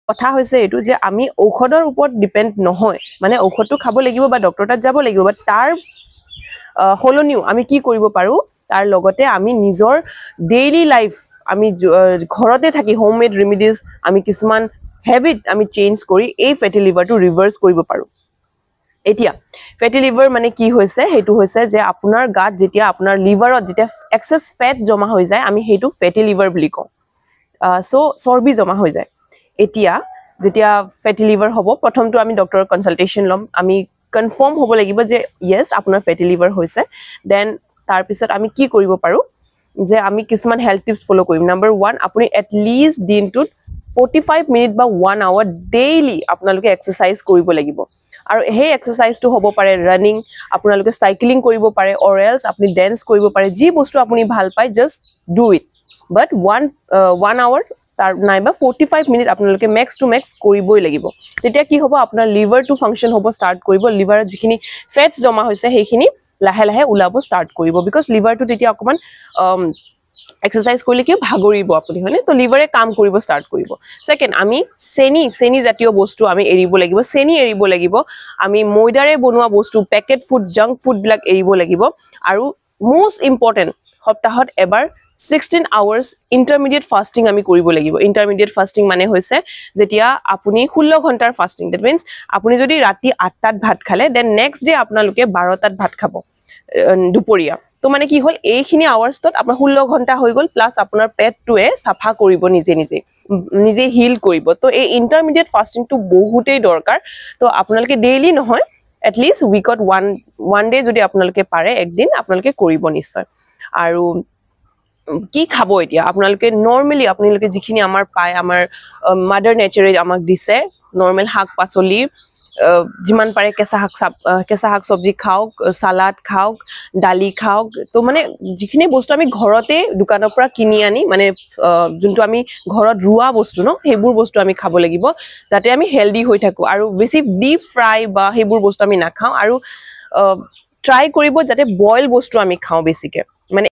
কথা হৈছে এইটো যে আমি ঔষধৰ ওপৰত ডিপেন্ড নহয় মানে ঔষধটো খাব লাগিব বা ডক্টৰ তাত যাব লাগিব বা তাৰ হলনিও আমি কি কৰিব পাৰো তাৰ লগতে আমি নিজৰ ডেইলি লাইফ আমি ঘৰতে থাকি হোমমেড ৰেমেডিজ আমি কিছুমান হেবিট আমি চেঞ্জ কৰি এই ফেটি লিভাৰটো ৰিভাৰ্স কৰিব পাৰো এতিয়া ফেটি লিভাৰ মানে কি হৈছে হেতু হৈছে যে আপোনাৰ গাত যেতিয়া আপোনাৰ লিভাৰত যেতিয়া এক্সেস ফেট জমা হৈ যায় আমি হেতু ফেটি লিভাৰ বুলি কওঁ সো চৰ্বি জমা হৈ যায় এতিয়া যেতিয়া ফেটি লিভাৰ হ'ব প্ৰথমটো আমি ডক্টৰৰ কনসালটেশন লম আমি কনফাৰ্ম হ'ব লাগিব যে ইয়েস আপোনাৰ ফেটি লিভাৰ হৈছে দেন তাৰ পিছত আমি কি কৰিব পাৰো যে আমি কিছুমান হেলথ টিপস ফলো কৰিম নাম্বাৰ 1 আপুনি এটলিষ্ট দিনটোত 45 মিনিট বা 1 আৱাৰ ডেইলি আপোনালোকে এক্সাৰসাইজ কৰিব লাগিব আৰু এই এক্সাৰসাইজটো হ'ব পাৰে ৰানিং আপোনালোকে সাইক্লিং কৰিব পাৰে অৰ এলস আপুনি ডান্স কৰিব পাৰে যি বস্তু আপুনি ভাল পায় জাস্ট ডু ইট বাট 1 আৱাৰ তাৰ নাইবা 45 মিনিট আপোনালোকে ম্যাক্স টু ম্যাক্স কৰিবই লাগিব তেতিয়া কি হ'ব আপোনাৰ লিভাৰ টু ফাংচন হ'ব স্টাৰ্ট কৰিব লিভাৰত যিখিনি ফেটস জমা হৈছে সেইখিনি লাহে লাহে উলাব স্টাৰ্ট কৰিব বিকজ লিভাৰটো তেতিয়া অকমান এক্সাৰসাইজ কৰিলে কি ভাগৰিব আপুনি হয়নে তো লিভাৰে কাম কৰিব স্টাৰ্ট কৰিব সেকেন্ড আমি চেনি জাতীয় বস্তু আমি এৰিব লাগিব চেনি এৰিব লাগিব আমি ময়দাৰে বনোৱা বস্তু পেকেট ফুড জাঙ্ক ফুড বিলাক এৰিব লাগিব আৰু মোস্ট ইম্পৰ্টেন্ট সপ্তাহত এবাৰ 16 hours intermediate fasting আমি কৰিব লাগিব intermediate fasting মানে হৈছে যেতিয়া আপুনি 16 ঘণ্টাৰ ফাস্টিং that means আপুনি যদি ৰাতি 8টাত ভাত খালে দেন নেক্সট ডে আপোনালোকে 12টাত ভাত খাব দুপৰীয়া তো মানে কি হল এইখিনি আৱাৰ্সত আপোনাৰ 16 ঘণ্টা হৈ গল প্লাস আপোনাৰ পেটটোৱে সাফা কৰিব নিজে হিল কৰিব তো এই ইন্টাৰমিডিয়েট ফাস্টিং টো বহুতেই দৰকাৰ তো আপোনালোকে ডেইলি নহয় at least weekত one day যদি আপোনালোকে পাৰে একদিন আপোনালোকে কৰিব নিশ্চয় আৰু কি খাব এতিয়া আপোনালোকে নৰমালি আপোনালোকে যিখিনি আমাৰ পায় আমাৰ মাদাৰ নেচাৰে আমাক দিছে নৰমাল শাক পাচলি যিমান পাৰে কেঁচা শাক সবজি খাওক সালাড খাওক ডালি খাওক তো মানে যিখিনি বস্তু আমি ঘৰতে দোকানৰ পৰা কিনি আনি মানে যোনটো আমি ঘৰত ৰুৱা বস্তু ন হেবোৰ বস্তু আমি খাব লাগিব যাতে আমি হেলদি হৈ থাকো আৰু বেছি ডিপ ফ্ৰাই বা হেবোৰ বস্তু আমি নাখাও আৰু ট্ৰাই কৰিব যাতে বইল বস্তু আমি খাও বেছিকে মানে